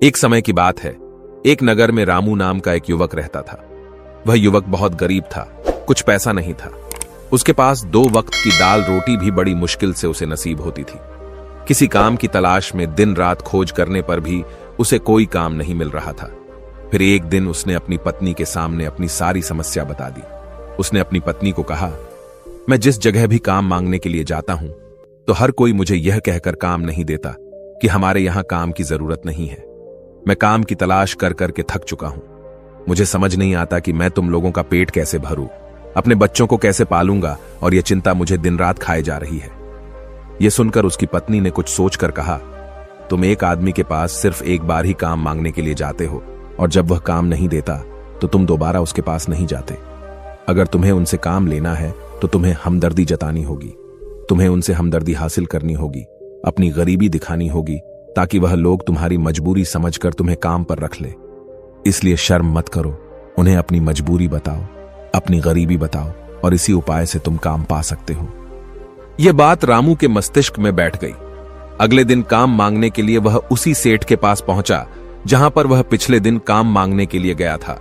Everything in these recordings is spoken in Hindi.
एक समय की बात है, एक नगर में रामू नाम का एक युवक रहता था। वह युवक बहुत गरीब था, कुछ पैसा नहीं था। उसके पास 2 वक्त की दाल रोटी भी बड़ी मुश्किल से उसे नसीब होती थी। किसी काम की तलाश में दिन रात खोज करने पर भी उसे कोई काम नहीं मिल रहा था। फिर एक दिन उसने अपनी पत्नी के सामने अपनी सारी समस्या बता दी। उसने अपनी पत्नी को कहा, मैं जिस जगह भी काम मांगने के लिए जाता हूं तो हर कोई मुझे यह कहकर काम नहीं देता कि हमारे यहां काम की जरूरत नहीं है। मैं काम की तलाश कर करके थक चुका हूं। मुझे समझ नहीं आता कि मैं तुम लोगों का पेट कैसे भरूं, अपने बच्चों को कैसे पालूंगा, और यह चिंता मुझे दिन रात खाए जा रही है। यह सुनकर उसकी पत्नी ने कुछ सोचकर कहा, तुम एक आदमी के पास सिर्फ एक बार ही काम मांगने के लिए जाते हो, और जब वह काम नहीं देता तो तुम दोबारा उसके पास नहीं जाते। अगर तुम्हें उनसे काम लेना है तो तुम्हें हमदर्दी जतानी होगी। तुम्हें उनसे हमदर्दी हासिल करनी होगी, अपनी गरीबी दिखानी होगी, ताकि वह लोग तुम्हारी मजबूरी समझकर तुम्हें काम पर रख ले। इसलिए शर्म मत करो, उन्हें अपनी मजबूरी बताओ, अपनी गरीबी बताओ, और इसी उपाय से तुम काम पा सकते हो। यह बात रामू के मस्तिष्क में बैठ गई। अगले दिन काम मांगने के लिए वह उसी सेठ के पास पहुंचा जहां पर वह पिछले दिन काम मांगने के लिए गया था।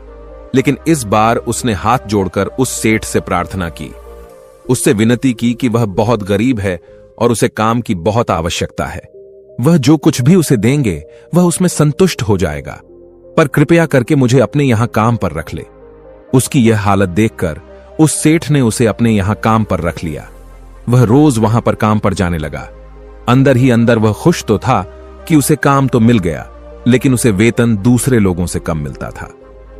लेकिन इस बार उसने हाथ जोड़कर उस सेठ से प्रार्थना की, उससे विनती की कि वह बहुत गरीब है और उसे काम की बहुत आवश्यकता है। वह जो कुछ भी उसे देंगे वह उसमें संतुष्ट हो जाएगा, पर कृपया करके मुझे अपने यहां काम पर रख ले। उसकी यह हालत देखकर उस सेठ ने उसे अपने यहां काम पर रख लिया। वह रोज वहां पर काम पर जाने लगा। अंदर ही अंदर वह खुश तो था कि उसे काम तो मिल गया, लेकिन उसे वेतन दूसरे लोगों से कम मिलता था।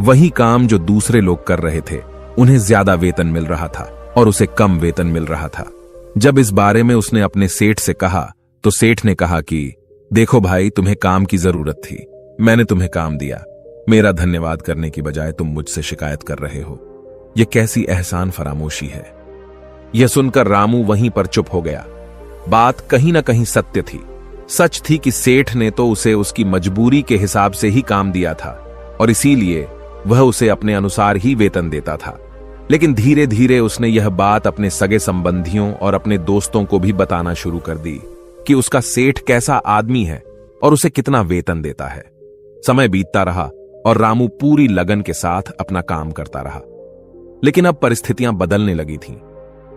वही काम जो दूसरे लोग कर रहे थे, उन्हें ज्यादा वेतन मिल रहा था और उसे कम वेतन मिल रहा था। जब इस बारे में उसने अपने सेठ से कहा तो सेठ ने कहा कि देखो भाई, तुम्हें काम की जरूरत थी, मैंने तुम्हें काम दिया। मेरा धन्यवाद करने की बजाय तुम मुझसे शिकायत कर रहे हो। यह कैसी एहसान फरामोशी है। यह सुनकर रामू वहीं पर चुप हो गया। बात कहीं ना कहीं सत्य थी। सच थी कि सेठ ने तो उसे उसकी मजबूरी के हिसाब से ही काम दिया था और इसीलिए वह उसे अपने अनुसार ही वेतन देता था। लेकिन धीरे धीरे उसने यह बात अपने सगे संबंधियों और अपने दोस्तों को भी बताना शुरू कर दी कि उसका सेठ कैसा आदमी है और उसे कितना वेतन देता है। समय बीतता रहा और रामू पूरी लगन के साथ अपना काम करता रहा। लेकिन अब परिस्थितियां बदलने लगी थीं।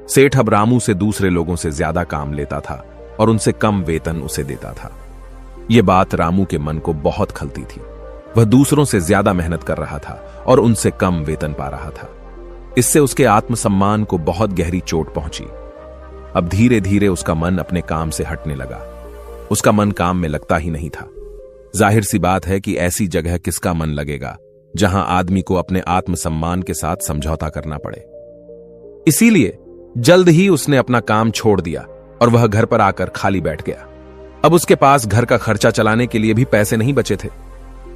सेठ अब रामू से दूसरे लोगों से ज्यादा काम लेता था और उनसे कम वेतन उसे देता था। यह बात रामू के मन को बहुत खलती थी। वह दूसरों से ज्यादा मेहनत कर रहा था और उनसे कम वेतन पा रहा था। इससे उसके आत्मसम्मान को बहुत गहरी चोट पहुंची। अब धीरे धीरे उसका मन अपने काम से हटने लगा। उसका मन काम में लगता ही नहीं था। जाहिर सी बात है कि ऐसी जगह किसका मन लगेगा जहां आदमी को अपने आत्मसम्मान के साथ समझौता करना पड़े। इसीलिए जल्द ही उसने अपना काम छोड़ दिया और वह घर पर आकर खाली बैठ गया। अब उसके पास घर का खर्चा चलाने के लिए भी पैसे नहीं बचे थे।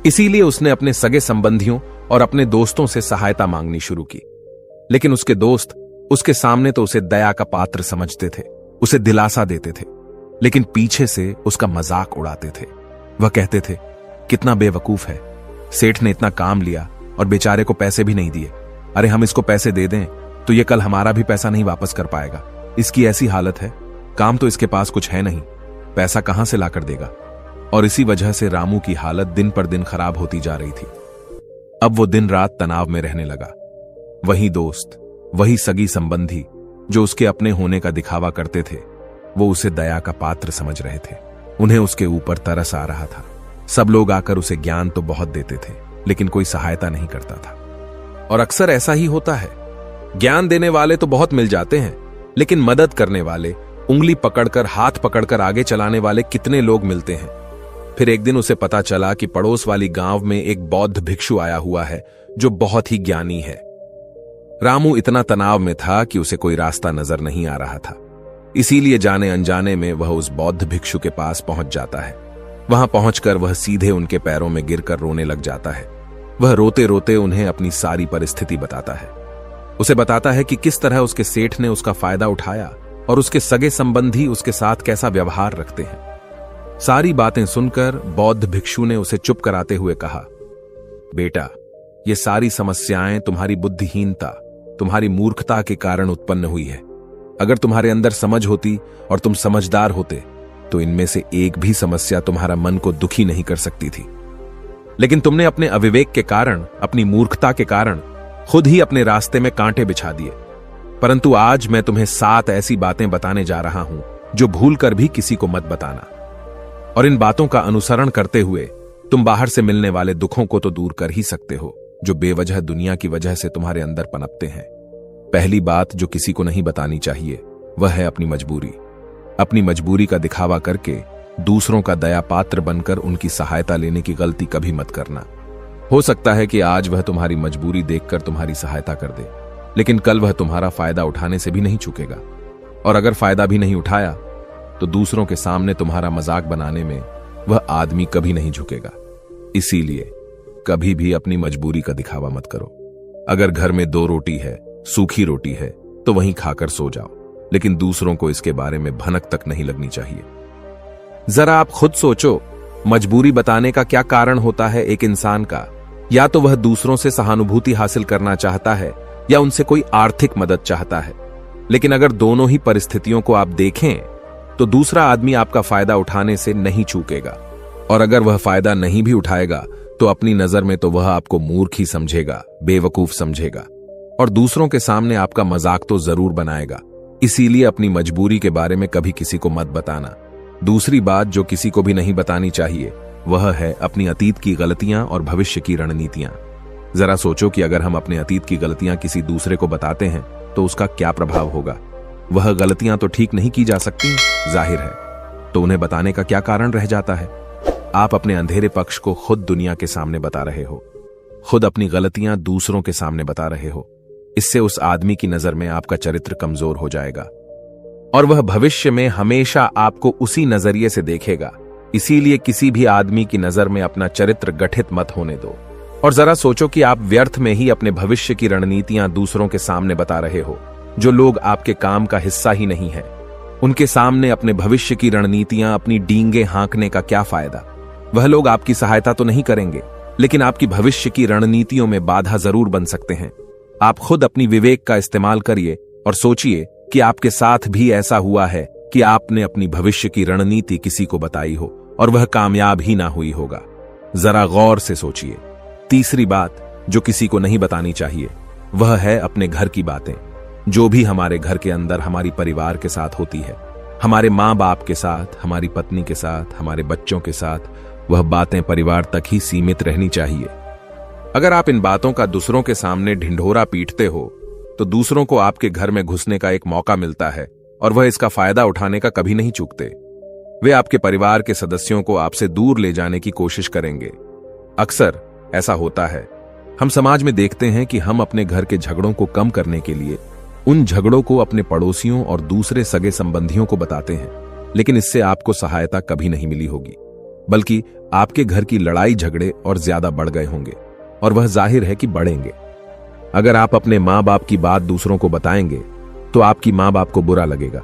इसीलिए उसने अपने सगे संबंधियों और अपने दोस्तों से सहायता मांगनी शुरू की। लेकिन उसके दोस्त उसके सामने तो उसे दया का पात्र समझते थे, उसे दिलासा देते थे, लेकिन पीछे से उसका मजाक उड़ाते थे। वह कहते थे, कितना बेवकूफ है, सेठ ने इतना काम लिया और बेचारे को पैसे भी नहीं दिए। अरे हम इसको पैसे दे दें तो ये कल हमारा भी पैसा नहीं वापस कर पाएगा। इसकी ऐसी हालत है, काम तो इसके पास कुछ है नहीं, पैसा कहां से लाकर देगा। और इसी वजह से रामू की हालत दिन पर दिन खराब होती जा रही थी। अब वो दिन रात तनाव में रहने लगा। वही दोस्त, वही सगी संबंधी जो उसके अपने होने का दिखावा करते थे, वो उसे दया का पात्र समझ रहे थे। उन्हें उसके ऊपर तरस आ रहा था। सब लोग आकर उसे ज्ञान तो बहुत देते थे, लेकिन कोई सहायता नहीं करता था। और अक्सर ऐसा ही होता है। ज्ञान देने वाले तो बहुत मिल जाते हैं, लेकिन मदद करने वाले, उंगली पकड़कर हाथ पकड़कर आगे चलाने वाले कितने लोग मिलते हैं। फिर एक दिन उसे पता चला कि पड़ोस वाली गांव में एक बौद्ध भिक्षु आया हुआ है जो बहुत ही ज्ञानी है। रामू इतना तनाव में था कि उसे कोई रास्ता नजर नहीं आ रहा था। इसीलिए जाने अनजाने में वह उस बौद्ध भिक्षु के पास पहुंच जाता है। वहां पहुंचकर वह सीधे उनके पैरों में गिरकर रोने लग जाता है। वह रोते रोते उन्हें अपनी सारी परिस्थिति बताता है। उसे बताता है कि किस तरह उसके सेठ ने उसका फायदा उठाया और उसके सगे संबंधी उसके साथ कैसा व्यवहार रखते हैं। सारी बातें सुनकर बौद्ध भिक्षु ने उसे चुप कराते हुए कहा, बेटा, ये सारी समस्याएं तुम्हारी बुद्धिहीनता, तुम्हारी मूर्खता के कारण उत्पन्न हुई है। अगर तुम्हारे अंदर समझ होती और तुम समझदार होते तो इनमें से एक भी समस्या तुम्हारा मन को दुखी नहीं कर सकती थी। लेकिन तुमने अपने अविवेक के कारण, अपनी मूर्खता के कारण खुद ही अपने रास्ते में कांटे बिछा दिए। परंतु आज मैं तुम्हें 7 ऐसी बातें बताने जा रहा हूं जो भूल कर भी किसी को मत बताना, और इन बातों का अनुसरण करते हुए तुम बाहर से मिलने वाले दुखों को तो दूर कर ही सकते हो जो बेवजह दुनिया की वजह से तुम्हारे अंदर पनपते हैं। पहली बात जो किसी को नहीं बतानी चाहिए वह है अपनी मजबूरी। अपनी मजबूरी का दिखावा करके दूसरों का दया पात्र बनकर उनकी सहायता लेने की गलती कभी मत करना। हो सकता है कि आज वह तुम्हारी मजबूरी देखकर तुम्हारी सहायता कर दे, लेकिन कल वह तुम्हारा फायदा उठाने से भी नहीं चूकेगा, और अगर फायदा भी नहीं उठाया तो दूसरों के सामने तुम्हारा मजाक बनाने में वह आदमी कभी नहीं झुकेगा। इसीलिए कभी भी अपनी मजबूरी का दिखावा मत करो। अगर घर में 2 रोटी है, सूखी रोटी है, तो वहीं खाकर सो जाओ, लेकिन दूसरों को इसके बारे में भनक तक नहीं लगनी चाहिए। जरा आप खुद सोचो, मजबूरी बताने का क्या कारण होता है एक इंसान का? या तो वह दूसरों से सहानुभूति हासिल करना चाहता है या उनसे कोई आर्थिक मदद चाहता है। लेकिन अगर दोनों ही परिस्थितियों को आप देखें तो दूसरा आदमी आपका फायदा उठाने से नहीं चूकेगा, और अगर वह फायदा नहीं भी उठाएगा तो अपनी नजर में तो वह आपको मूर्ख ही समझेगा, बेवकूफ समझेगा, और दूसरों के सामने आपका मजाक तो जरूर बनाएगा। इसीलिए अपनी मजबूरी के बारे में कभी किसी को मत बताना। दूसरी बात जो किसी को भी नहीं बतानी चाहिए वह है अपनी अतीत की गलतियां और भविष्य की रणनीतियां। जरा सोचो कि अगर हम अपने अतीत की गलतियां किसी दूसरे को बताते हैं तो उसका क्या प्रभाव होगा। वह गलतियां तो ठीक नहीं की जा सकती, जाहिर है, तो उन्हें बताने का क्या कारण रह जाता है? आप अपने अंधेरे पक्ष को खुद दुनिया के सामने बता रहे हो, खुद अपनी गलतियां दूसरों के सामने बता रहे हो। इससे उस आदमी की नजर में आपका चरित्र कमजोर हो जाएगा और वह भविष्य में हमेशा आपको उसी नजरिए से देखेगा। इसीलिए किसी भी आदमी की नजर में अपना चरित्र गठित मत होने दो। और जरा सोचो कि आप व्यर्थ में ही अपने भविष्य की रणनीतियां दूसरों के सामने बता रहे हो, जो लोग आपके काम का हिस्सा ही नहीं है। उनके सामने अपने भविष्य की रणनीतियां, अपनी डींगे हाँकने का क्या फायदा? वह लोग आपकी सहायता तो नहीं करेंगे, लेकिन आपकी भविष्य की रणनीतियों में बाधा जरूर बन सकते हैं। आप खुद अपनी विवेक का इस्तेमाल करिए और सोचिए कि आपके साथ भी ऐसा हुआ है कि आपने अपनी भविष्य की रणनीति किसी को बताई हो और वह कामयाब ही ना हुई होगा। जरा गौर से सोचिए। तीसरी बात जो किसी को नहीं बतानी चाहिए वह है अपने घर की बातें। जो भी हमारे घर के अंदर हमारी परिवार के साथ होती है, हमारे माँ बाप के साथ, हमारी पत्नी के साथ, हमारे बच्चों के साथ, वह बातें परिवार तक ही सीमित रहनी चाहिए। अगर आप इन बातों का दूसरों के सामने ढिंढोरा पीटते हो तो दूसरों को आपके घर में घुसने का एक मौका मिलता है और वह इसका फायदा उठाने का कभी नहीं चूकते। वे आपके परिवार के सदस्यों को आपसे दूर ले जाने की कोशिश करेंगे। अक्सर ऐसा होता है। हम समाज में देखते हैं कि हम अपने घर के झगड़ों को कम करने के लिए उन झगड़ों को अपने पड़ोसियों और दूसरे सगे संबंधियों को बताते हैं, लेकिन इससे आपको सहायता कभी नहीं मिली होगी, बल्कि आपके घर की लड़ाई झगड़े और ज्यादा बढ़ गए होंगे, और वह जाहिर है कि बढ़ेंगे। अगर आप अपने माँ बाप की बात दूसरों को बताएंगे तो आपकी माँ बाप को बुरा लगेगा,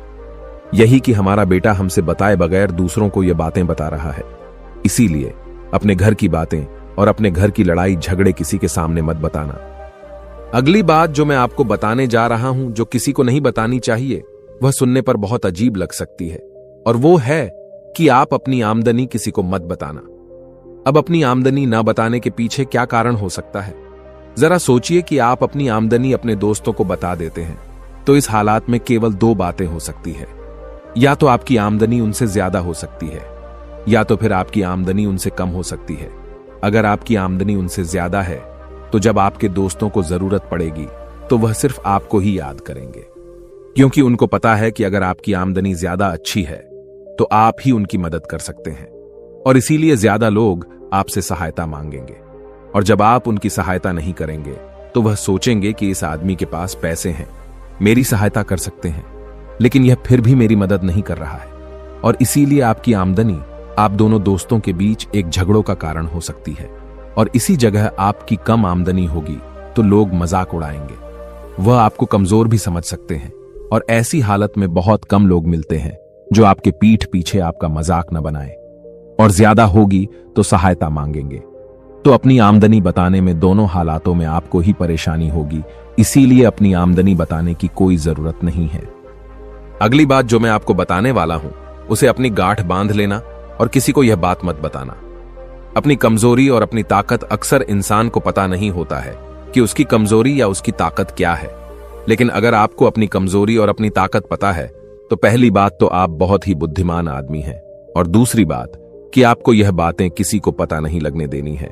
यही कि हमारा बेटा हमसे बताए बगैर दूसरों को यह बातें बता रहा है। इसीलिए अपने घर की बातें और अपने घर की लड़ाई झगड़े किसी के सामने मत बताना। अगली बात जो मैं आपको बताने जा रहा हूं, जो किसी को नहीं बतानी चाहिए, वह सुनने पर बहुत अजीब लग सकती है, और वो है कि आप अपनी आमदनी किसी को मत बताना। अब अपनी आमदनी ना बताने के पीछे क्या कारण हो सकता है? जरा सोचिए कि आप अपनी आमदनी अपने दोस्तों को बता देते हैं तो इस हालात में केवल 2 बातें हो सकती है। या तो आपकी आमदनी उनसे ज्यादा हो सकती है, या तो फिर आपकी आमदनी उनसे कम हो सकती है। अगर आपकी आमदनी उनसे ज्यादा है तो जब आपके दोस्तों को जरूरत पड़ेगी तो वह सिर्फ आपको ही याद करेंगे, क्योंकि उनको पता है कि अगर आपकी आमदनी ज्यादा अच्छी है तो आप ही उनकी मदद कर सकते हैं, और इसीलिए ज्यादा लोग आपसे सहायता मांगेंगे। और जब आप उनकी सहायता नहीं करेंगे तो वह सोचेंगे कि इस आदमी के पास पैसे हैं, मेरी सहायता कर सकते हैं, लेकिन यह फिर भी मेरी मदद नहीं कर रहा है, और इसीलिए आपकी आमदनी आप दोनों दोस्तों के बीच एक झगड़ों का कारण हो सकती है। और इसी जगह आपकी कम आमदनी होगी तो लोग मजाक उड़ाएंगे, वह आपको कमजोर भी समझ सकते हैं, और ऐसी हालत में बहुत कम लोग मिलते हैं जो आपके पीठ पीछे आपका मजाक न बनाए, और ज्यादा होगी तो सहायता मांगेंगे। तो अपनी आमदनी बताने में दोनों हालातों में आपको ही परेशानी होगी, इसीलिए अपनी आमदनी बताने की कोई जरूरत नहीं है। अगली बात जो मैं आपको बताने वाला हूं उसे अपनी गांठ बांध लेना और किसी को यह बात मत बताना। अपनी कमजोरी और अपनी ताकत अक्सर इंसान को पता नहीं होता है कि उसकी कमजोरी या उसकी ताकत क्या है। लेकिन अगर आपको अपनी कमजोरी और अपनी ताकत पता है तो पहली बात तो आप बहुत ही बुद्धिमान आदमी हैं, और दूसरी बात कि आपको यह बातें किसी को पता नहीं लगने देनी है,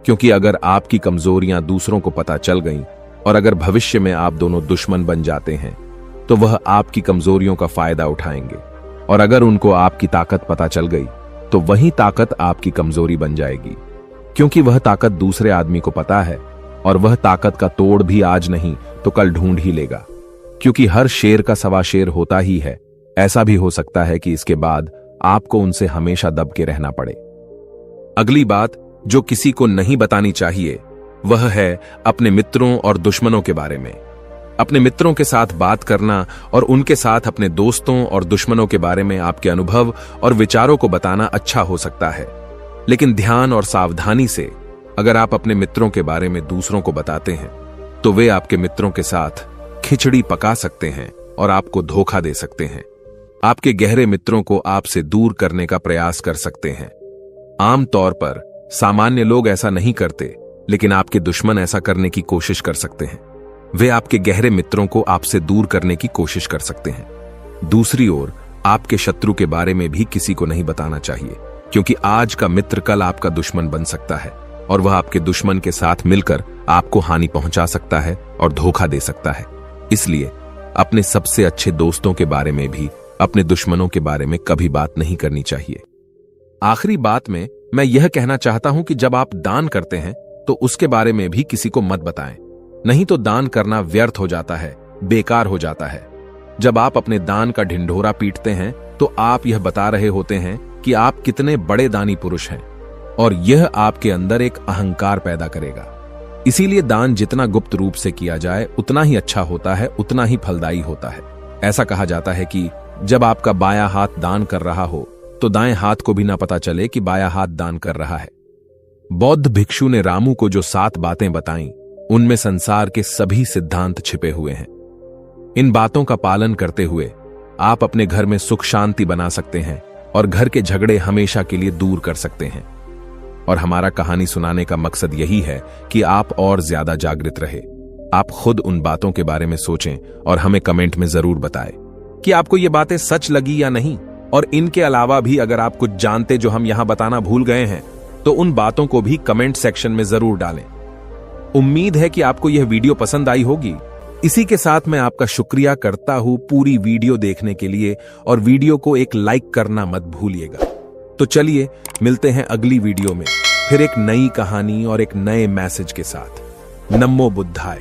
क्योंकि अगर आपकी कमजोरियां दूसरों को पता चल गईं और अगर भविष्य में आप दोनों दुश्मन बन जाते हैं तो वह आपकी कमजोरियों का फायदा उठाएंगे, और अगर उनको आपकी ताकत पता चल गई तो वही ताकत आपकी कमजोरी बन जाएगी, क्योंकि वह ताकत दूसरे आदमी को पता है और वह ताकत का तोड़ भी आज नहीं तो कल ढूंढ ही लेगा, क्योंकि हर शेर का सवा शेर होता ही है। ऐसा भी हो सकता है कि इसके बाद आपको उनसे हमेशा दब के रहना पड़े। अगली बात जो किसी को नहीं बतानी चाहिए वह है अपने मित्रों और दुश्मनों के बारे में। अपने मित्रों के साथ बात करना और उनके साथ अपने दोस्तों और दुश्मनों के बारे में आपके अनुभव और विचारों को बताना अच्छा हो सकता है, लेकिन ध्यान और सावधानी से अगर आप अपने मित्रों के बारे में दूसरों को बताते हैं तो वे आपके मित्रों के साथ खिचड़ी पका सकते हैं और आपको धोखा दे सकते हैं। आपके गहरे मित्रों को आपसे दूर करने का प्रयास कर सकते हैं। आमतौर पर सामान्य लोग ऐसा नहीं करते, लेकिन आपके दुश्मन ऐसा करने की कोशिश कर सकते हैं। वे आपके गहरे मित्रों को आपसे दूर करने की कोशिश कर सकते हैं। दूसरी ओर आपके शत्रु के बारे में भी किसी को नहीं बताना चाहिए, क्योंकि आज का मित्र कल आपका दुश्मन बन सकता है और वह आपके दुश्मन के साथ मिलकर आपको हानि पहुंचा सकता है और धोखा दे सकता है। इसलिए अपने सबसे अच्छे दोस्तों के बारे में भी अपने दुश्मनों के बारे में कभी बात नहीं करनी चाहिए। आखिरी बात में मैं यह कहना चाहता हूं कि जब आप दान करते हैं तो उसके बारे में भी किसी को मत बताएं, नहीं तो दान करना व्यर्थ हो जाता है, बेकार हो जाता है। जब आप अपने दान का ढिंढोरा पीटते हैं तो आप यह बता रहे होते हैं कि आप कितने बड़े दानी पुरुष हैं, और यह आपके अंदर एक अहंकार पैदा करेगा। इसीलिए दान जितना गुप्त रूप से किया जाए उतना ही अच्छा होता है, उतना ही फलदायी होता है। ऐसा कहा जाता है कि जब आपका बायां हाथ दान कर रहा हो तो दाएं हाथ को भी ना पता चले कि बायां हाथ दान कर रहा है। बौद्ध भिक्षु ने रामू को जो 7 बातें बताईं, उनमें संसार के सभी सिद्धांत छिपे हुए हैं। इन बातों का पालन करते हुए आप अपने घर में सुख शांति बना सकते हैं और घर के झगड़े हमेशा के लिए दूर कर सकते हैं। और हमारा कहानी सुनाने का मकसद यही है कि आप और ज्यादा जागृत रहे। आप खुद उन बातों के बारे में सोचें और हमें कमेंट में जरूर बताएं कि आपको ये बातें सच लगी या नहीं, और इनके अलावा भी अगर आप कुछ जानते जो हम यहां बताना भूल गए हैं तो उन बातों को भी कमेंट सेक्शन में जरूर डालें। उम्मीद है कि आपको यह वीडियो पसंद आई होगी। इसी के साथ मैं आपका शुक्रिया करता हूं पूरी वीडियो देखने के लिए, और वीडियो को एक लाइक करना मत भूलिएगा। तो चलिए मिलते हैं अगली वीडियो में फिर एक नई कहानी और एक नए मैसेज के साथ। नमो बुद्धाय।